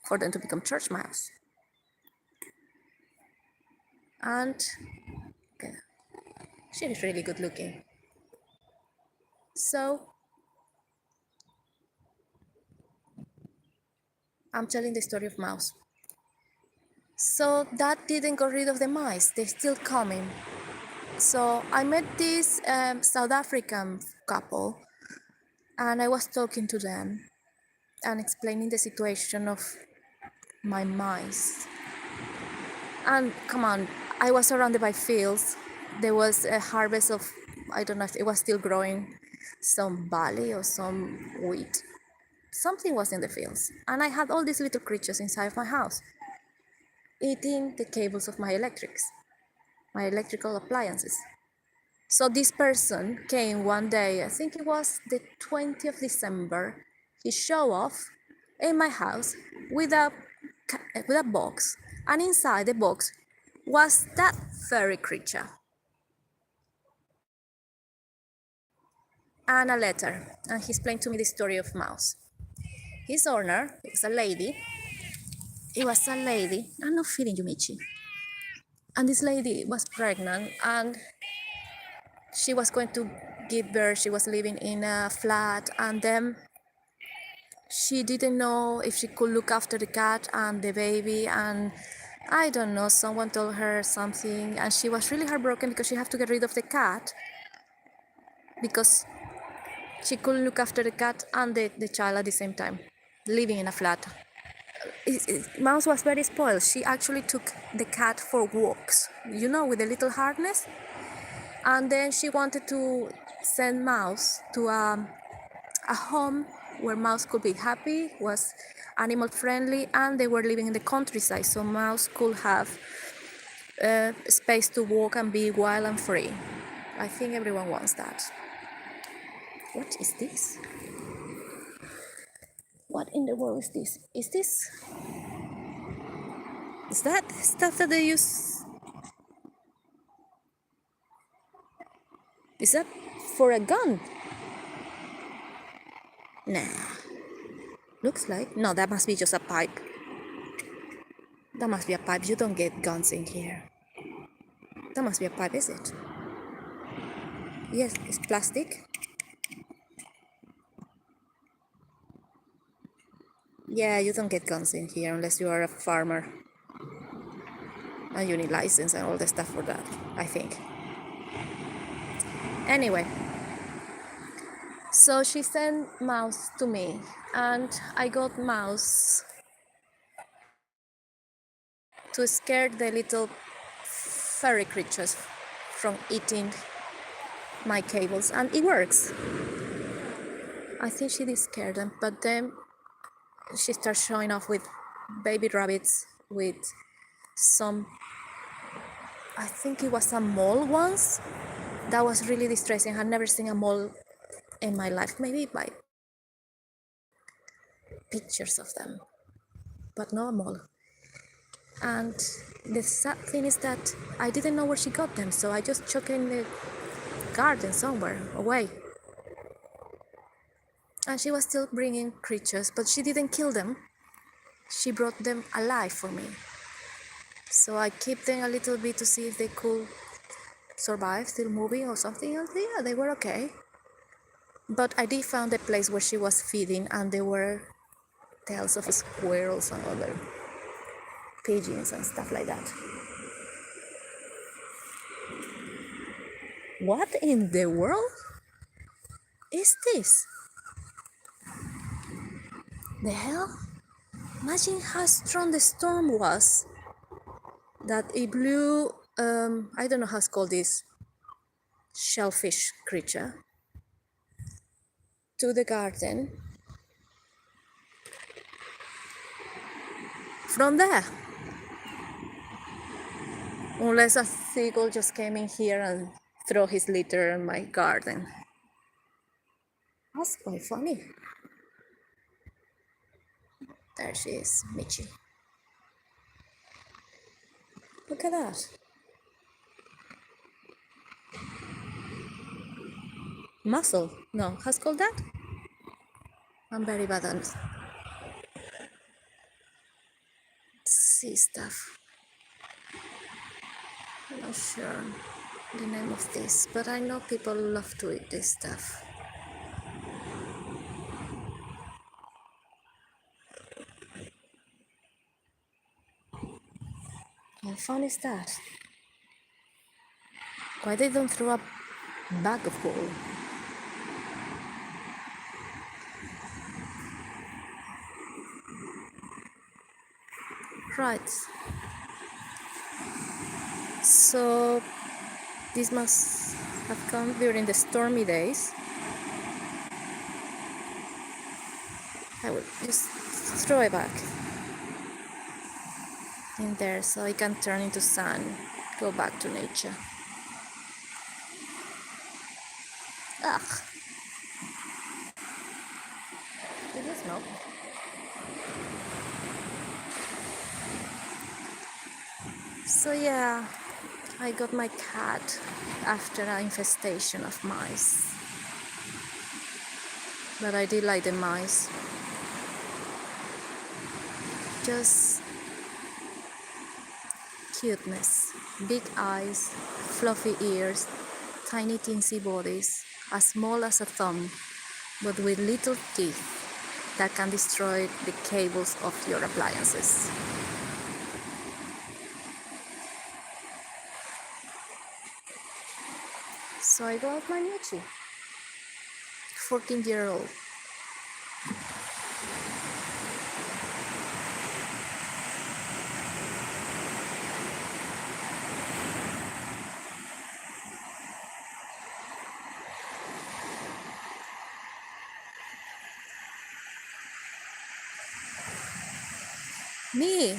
for them to become church mice. And okay, she is really good looking. So I'm telling the story of mouse. So that didn't get rid of the mice, they're still coming. So I met this South African couple, and I was talking to them and explaining the situation of my mice. And come on, I was surrounded by fields. There was a harvest of, I don't know if it was still growing, some barley or some wheat. Something was in the fields. And I had all these little creatures inside of my house, eating the cables of my my electrical appliances. So this person came one day, I think it was the 20th of December. He showed off in my house with a box, and inside the box was that furry creature and a letter. And he explained to me the story of Mouse. His owner, it was a lady. It was a lady. I'm not feeding you, Michi. And this lady was pregnant, and she was going to give birth. She was living in a flat, and then she didn't know if she could look after the cat and the baby, and I don't know, someone told her something, and she was really heartbroken because she had to get rid of the cat because she couldn't look after the cat and the child at the same time, living in a flat. Mouse was very spoiled. She actually took the cat for walks, with a little harness. And then she wanted to send Mouse to a home where Mouse could be happy, was animal friendly, and they were living in the countryside, so Mouse could have space to walk and be wild and free. I think everyone wants that. What is this? What in the world is this? Is that stuff that they use? Is that for a gun? Nah. Looks like. No, that must be just a pipe. That must be a pipe. You don't get guns in here. That must be a pipe, is it? Yes, it's plastic. Yeah, you don't get guns in here unless you are a farmer. And you need license and all the stuff for that, I think. Anyway, so she sent Mouse to me, and I got Mouse to scare the little furry creatures from eating my cables, and it works. I think she did scare them, but then she starts showing off with baby rabbits, with some, I think it was a mole once. That was really distressing. I had never seen a mole in my life, maybe by pictures of them, but no a mole. And the sad thing is that I didn't know where she got them, so I just chucked in the garden somewhere away. And she was still bringing creatures, but she didn't kill them. She brought them alive for me. So I kept them a little bit to see if they could survive, still moving or something. And yeah, they were okay. But I did find a place where she was feeding, and there were tails of squirrels and other pigeons and stuff like that. What in the world is this? The hell? Imagine how strong the storm was. That it blew, I don't know how it's called, this shellfish creature to the garden from there. Unless a seagull just came in here and threw his litter in my garden. That's quite funny. There she is, Michi. Look at that. Mussel? No, how's called that? I'm very bad at sea stuff. I'm not sure the name of this, but I know people love to eat this stuff. How fun is that? Why they don't throw a bag of gold? Right. So this must have come during the stormy days. I will just throw it back in there so it can turn into sand, go back to nature. Ugh. Did you smell? So yeah, I got my cat after an infestation of mice. But I did like the mice. Just cuteness. Big eyes, fluffy ears, tiny teensy bodies, as small as a thumb, but with little teeth that can destroy the cables of your appliances. So I got my Michi, 14-year-old. Me.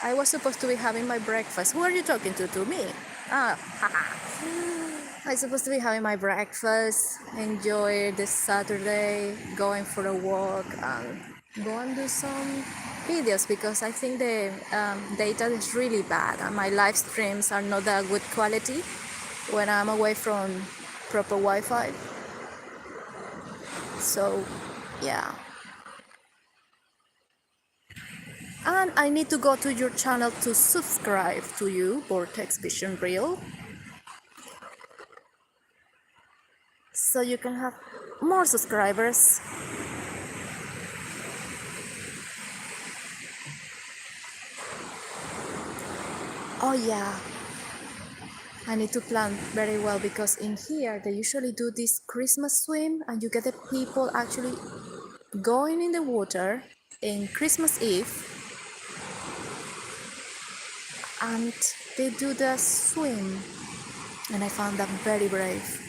I was supposed to be having my breakfast. Who are you talking to? To me? Ah, haha. I'm supposed to be having my breakfast, enjoy the Saturday, going for a walk, and go and do some videos because I think the data is really bad and my live streams are not that good quality when I'm away from proper Wi-Fi. So, yeah. And I need to go to your channel to subscribe to you, Vortex Vision Reel, so you can have more subscribers. Oh yeah, I need to plan very well because in here they usually do this Christmas swim and you get the people actually going in the water in Christmas Eve and they do the swim and I found that very brave.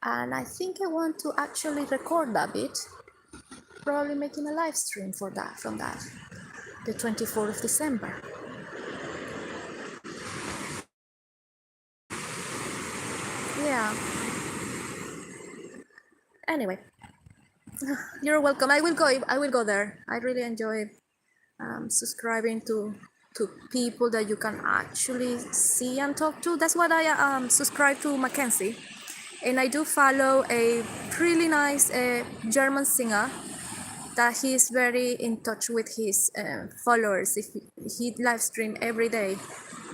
And I think I want to actually record that bit, probably making a live stream for that from that, the 24th of December. Yeah. Anyway, you're welcome. I will go. I will go there. I really enjoy subscribing to people that you can actually see and talk to. That's what I subscribe to Mackenzie, and I do follow a really nice German singer that he is very in touch with his followers. If he live stream every day,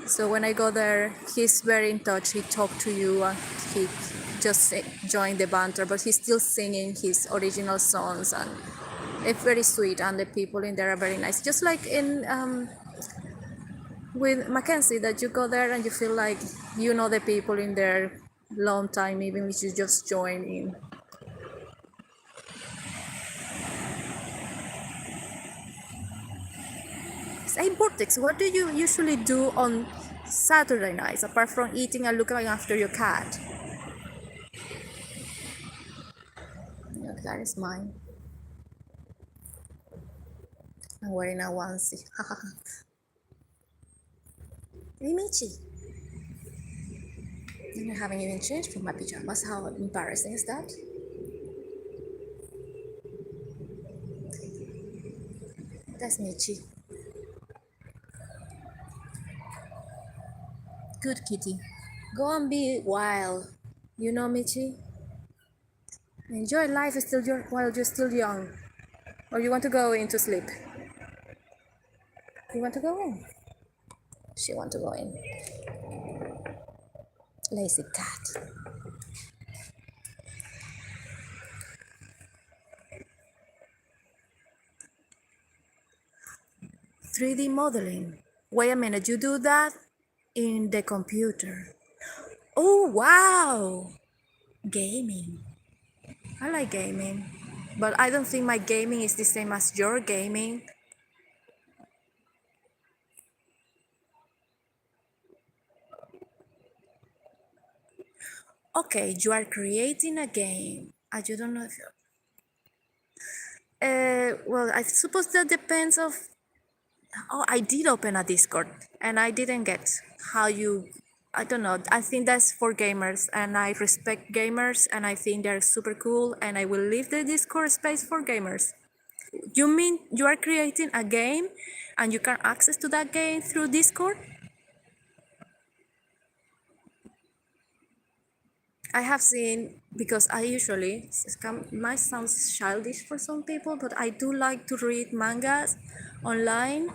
so when I go there, he's very in touch. He talk to you. He just joined the banter, but he's still singing his original songs and it's very sweet and the people in there are very nice just like in with Mackenzie that you go there and you feel like you know the people in there long time even if you just join in. Hey Vortex, what do you usually do on Saturday nights apart from eating and looking after your cat? Look, that is mine. I'm wearing a onesie. Hey Michi, and I haven't even changed from my pajamas. How embarrassing is that? That's Michi. Good kitty. Go and be wild. You know, Michi? Enjoy life while you're still young. Or you want to go in to sleep? You want to go in? She want to go in. Lazy cat. 3D modeling. Wait a minute, you do that in the computer. Oh, wow! Gaming. I like gaming. But I don't think my gaming is the same as your gaming. Okay, you are creating a game. You don't know if well, I suppose that depends of. Oh, I did open a Discord, and I didn't get how you. I don't know. I think that's for gamers, and I respect gamers, and I think they're super cool, and I will leave the Discord space for gamers. You mean you are creating a game, and you can access to that game through Discord? I have seen because I usually might sound childish for some people, but I do like to read mangas online.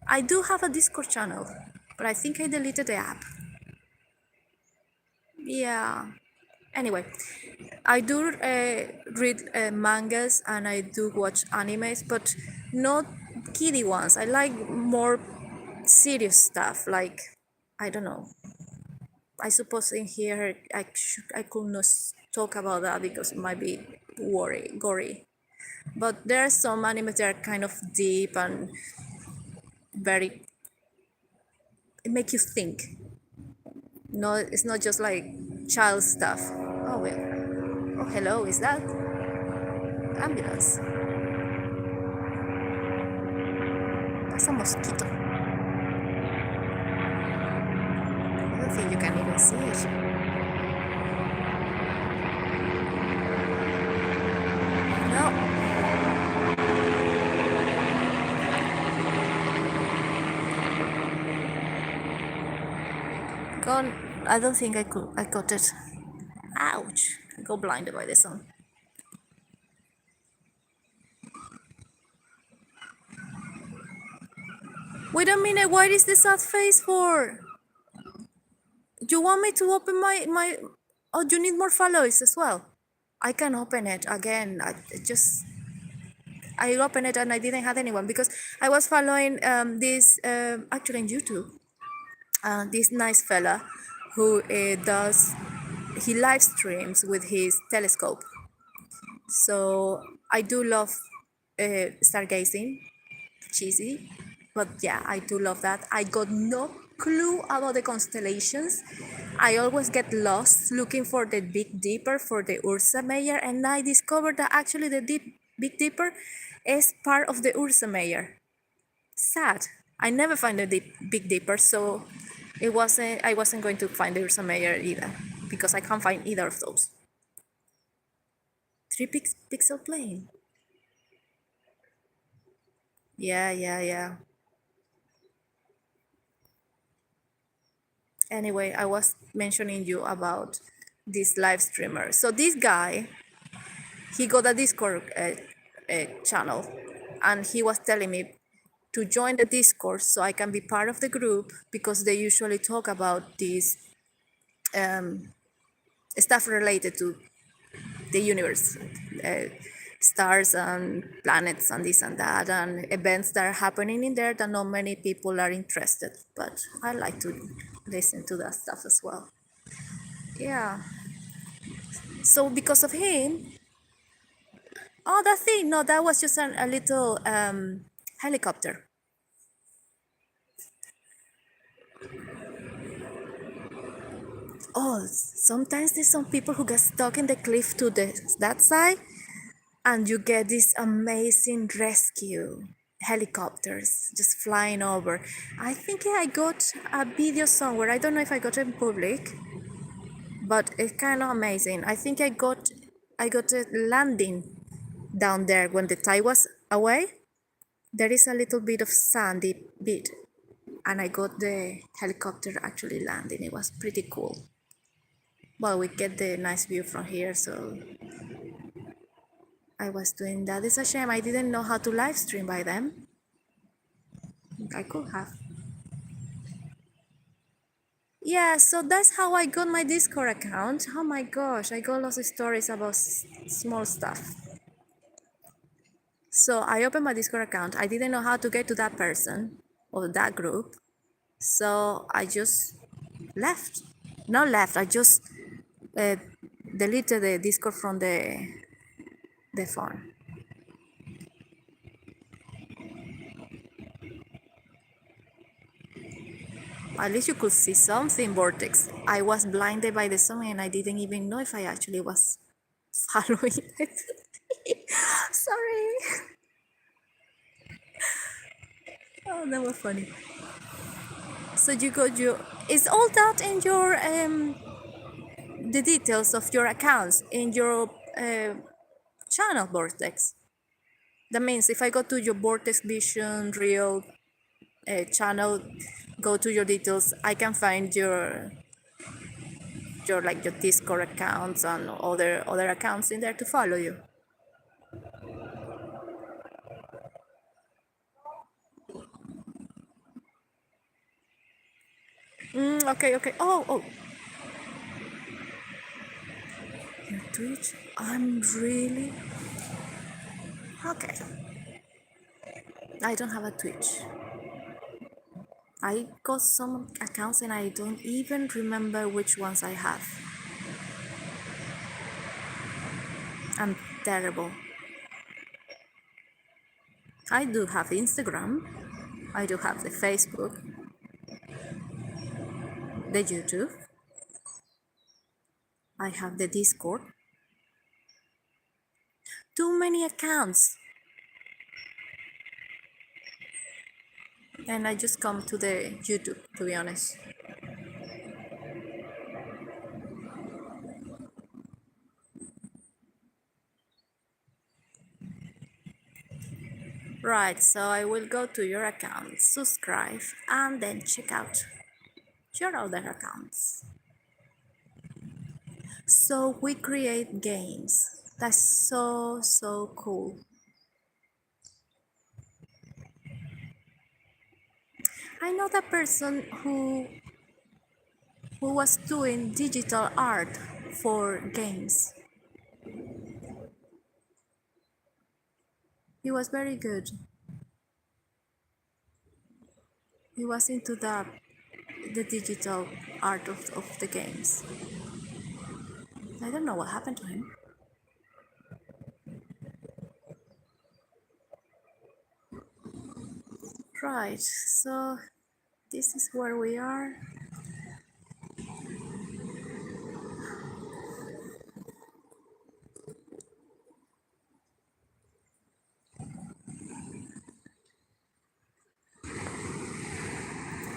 I do have a Discord channel, but I think I deleted the app. Yeah. Anyway, I do read mangas and I do watch animes, but not kiddie ones. I like more serious stuff. Like I don't know. I suppose in here I could not talk about that because it might be gory. But there are some animes that are kind of deep and very. It make you think. No, it's not just like child stuff. Oh well. Oh hello, is that? Ambulance. That's a mosquito. I don't think you can even see it. No. Gone. I don't think I got it. Ouch. I got blinded by the sun. Wait a minute. What is the sad face for? You want me to open my? Oh, you need more followers as well. I can open it again. I opened it and I didn't have anyone because I was following this actually on YouTube. This nice fella who does he live streams with his telescope. So I do love stargazing, cheesy, but yeah, I do love that. I got no clue about the constellations. I always get lost looking for the Big Dipper for the Ursa Major, and I discovered that actually the Big Dipper is part of the Ursa Major. Sad. I never find the Big Dipper, so it wasn't. I wasn't going to find the Ursa Major either because I can't find either of those. 3 pixel plane. Yeah, yeah, yeah. Anyway, I was mentioning you about this live streamer. So this guy, he got a Discord channel, and he was telling me to join the Discord so I can be part of the group because they usually talk about these stuff related to the universe, uh, stars and planets and this and that, and events that are happening in there that not many people are interested. But I like to listen to that stuff as well. Yeah. So because of him, oh, that thing, no, that was just a little helicopter. Oh, sometimes there's some people who get stuck in the cliff to that side, and you get these amazing rescue helicopters just flying over. I think I got a video somewhere. I don't know if I got it in public, but it's kind of amazing. I think I got a landing down there when the tide was away. There is a little bit of sandy bit, and I got the helicopter actually landing. It was pretty cool. Well, we get the nice view from here, so I was doing that. It's a shame I didn't know how to live stream by then. I could have. Yeah, so that's how I got my Discord account. Oh my gosh, I got lots of stories about small stuff. So I opened my Discord account. I didn't know how to get to that person or that group. So I just left. Not left, I just uh, deleted the Discord from the phone. At least you could see something, Vortex. I was blinded by the sun and I didn't even know if I actually was following it. Sorry. Oh, that was funny. So you got your. Is all that in your the details of your accounts in your channel, Vortex? That means if I go to your Vortex Vision Real channel, go to your details, I can find your like your Discord accounts and other accounts in there to follow you. Okay, okay. Oh, your Twitch. I'm really okay. I don't have a Twitch. I got some accounts and I don't even remember which ones I have. I'm terrible. I do have Instagram. I do have the Facebook, the YouTube. I have the Discord. too many accounts. And I just come to the YouTube, to be honest. Right, so I will go to your account, subscribe, and then check out your other accounts. So we create games. That's so cool. I know that person who was doing digital art for games. He was very good. He was into the digital art of the games. I don't know what happened to him. Right, so this is where we are.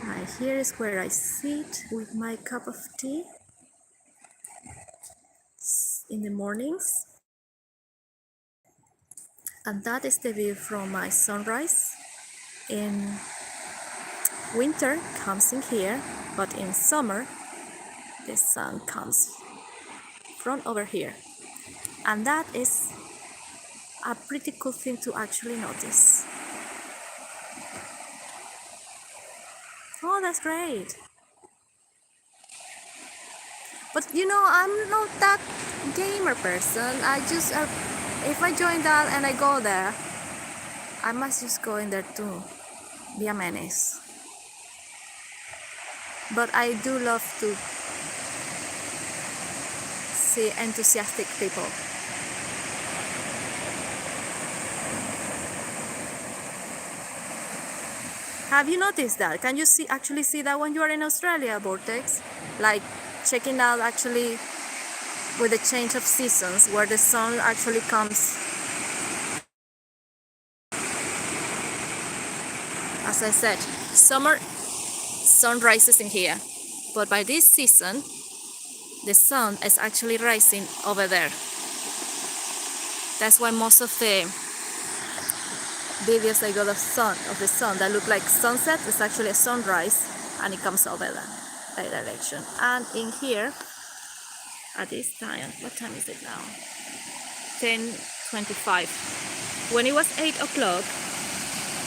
Right, here is where I sit with my cup of tea in the mornings. And that is the view from my sunrise. In winter comes in here, but in summer the sun comes from over here. And that is a pretty cool thing to actually notice. Oh, that's great. But you know, I'm not that gamer person. I just, if I join that and I go there, I must just go in there to be a menace. But I do love to see enthusiastic people. Have you noticed that? Can you actually see that when you are in Australia, Vortex? Like checking out actually with the change of seasons, where the sun actually comes. As I said, summer sun rises in here, but by this season, the sun is actually rising over there. That's why most of the videos I got of the sun that look like sunset is actually a sunrise, and it comes over that direction. And in here, at this time, what time is it now? 10:25. When it was 8 o'clock,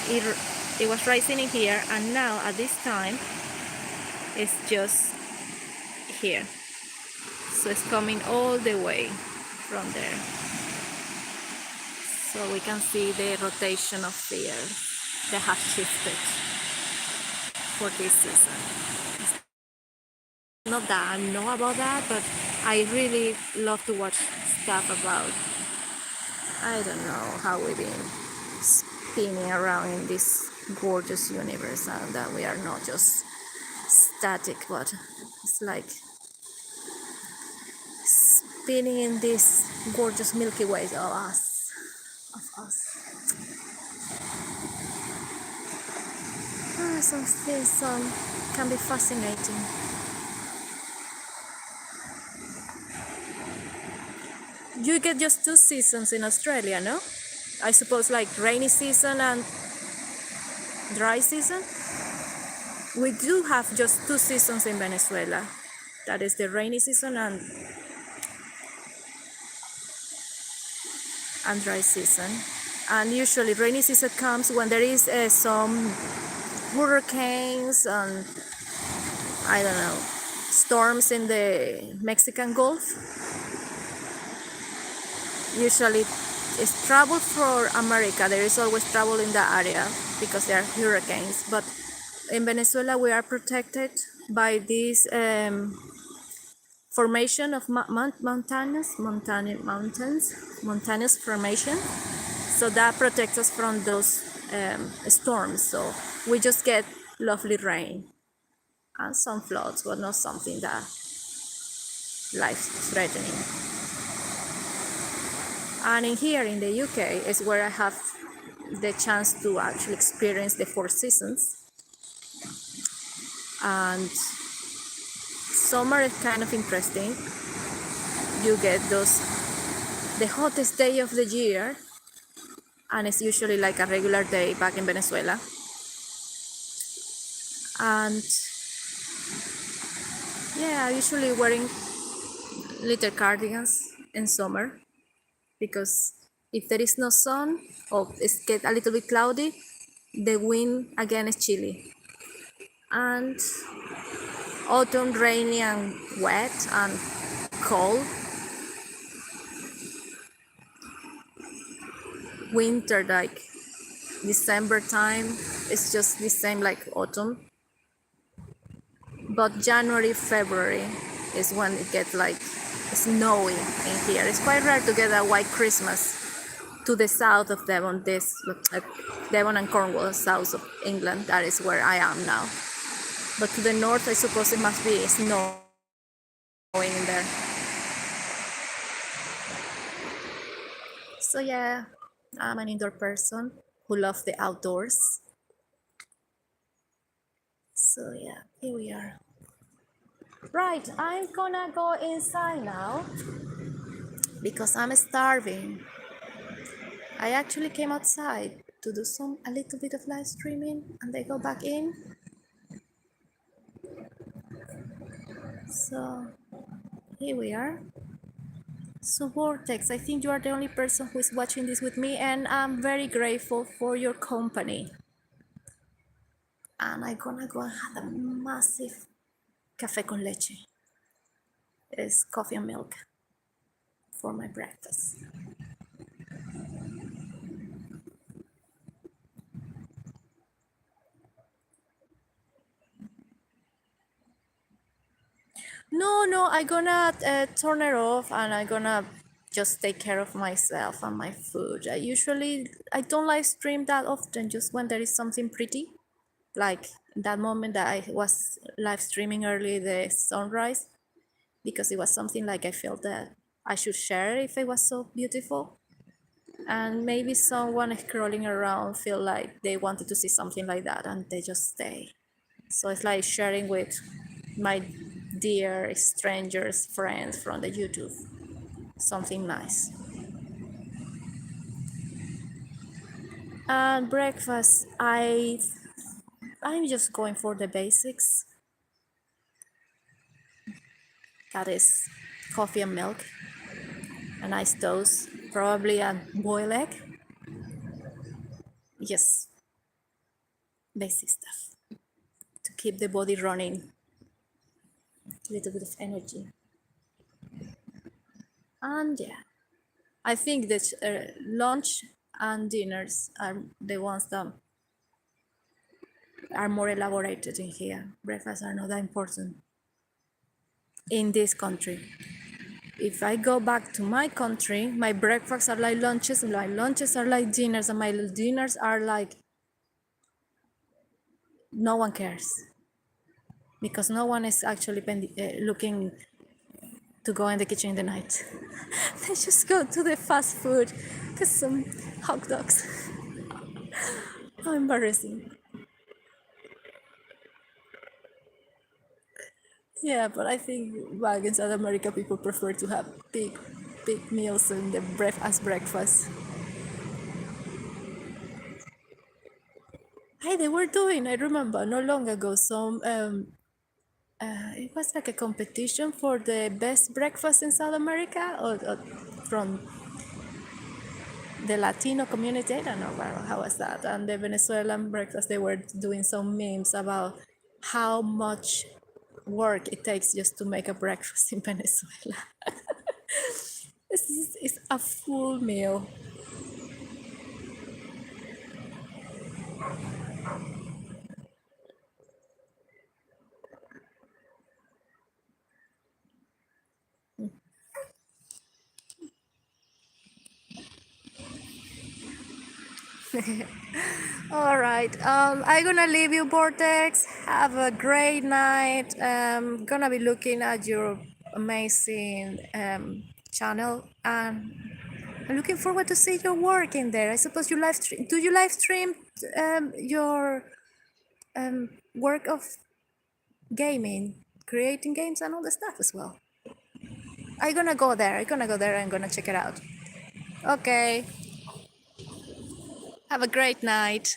it was rising in here, and now at this time, it's just here. So it's coming all the way from there. So we can see the rotation of the earth that has shifted for this season. Not that I know about that, but I really love to watch stuff about, I don't know, how we've been spinning around in this gorgeous universe, and that we are not just static, but it's like spinning in this gorgeous Milky Way of us. Some things can be fascinating. You get just 2 seasons in Australia, no? I suppose, like rainy season and dry season. We do have just 2 seasons in Venezuela. That is the rainy season and dry season. And usually rainy season comes when there is some hurricanes and, I don't know, storms in the Mexican Gulf. Usually it's trouble for America. There is always trouble in that area because there are hurricanes. But in Venezuela we are protected by this formation of mountainous formation. So that protects us from those storms. So we just get lovely rain and some floods, but not something that life-threatening. And in here in the UK is where I have the chance to actually experience the four seasons. And summer is kind of interesting. You get the hottest day of the year, and it's usually like a regular day back in Venezuela. And yeah, I'm usually wearing little cardigans in summer, because if there is no sun or it's get a little bit cloudy, the wind again is chilly. And autumn rainy and wet and cold. Winter, like December time, it's just the same like autumn. But January, February is when it gets like snowy in here. It's quite rare to get a white Christmas to the south of Devon, Devon and Cornwall, south of England. That is where I am now. But to the north, I suppose it must be snowing in there. So yeah, I'm an indoor person who loves the outdoors. So yeah, here we are. Right, I'm gonna go inside now because I'm starving. I actually came outside to do a little bit of live streaming and then go back in. So here we are. So Vortex, I think you are the only person who is watching this with me, and I'm very grateful for your company. And I'm gonna go and have a massive café con leche. It's coffee and milk for my breakfast. No, I'm gonna turn it off and I'm gonna just take care of myself and my food. I don't live stream that often, just when there is something pretty, like that moment that I was live streaming early the sunrise, because it was something like I felt that I should share if it was so beautiful. And maybe someone scrolling around feel like they wanted to see something like that and they just stay. So it's like sharing with my dear strangers, friends from the YouTube, something nice. And breakfast, I'm just going for the basics. That is coffee and milk, a nice toast, probably a boiled egg. Yes, basic stuff to keep the body running, a little bit of energy. And yeah, I think that lunch and dinners are the ones that are more elaborated in here. Breakfasts are not that important in this country. If I go back to my country, my breakfasts are like lunches, and my lunches are like dinners, and my dinners are like no one cares, because no one is actually looking to go in the kitchen in the night. They just go to the fast food, get some hot dogs. How embarrassing. Yeah, but I think back in South America, people prefer to have big meals in the as breakfast. Hey, they were doing, I remember, not long ago, it was like a competition for the best breakfast in South America, or from the Latino community. I don't know how was that. And the Venezuelan breakfast, they were doing some memes about how much work it takes just to make a breakfast in Venezuela. It's a full meal. All right. I'm gonna leave you, Vortex. Have a great night. Gonna be looking at your amazing channel, and I'm looking forward to see your work in there. I suppose you live stream. Do you live stream your work of gaming, creating games and all the stuff as well? I'm gonna go there. I'm gonna go there and gonna check it out. Okay. Have a great night.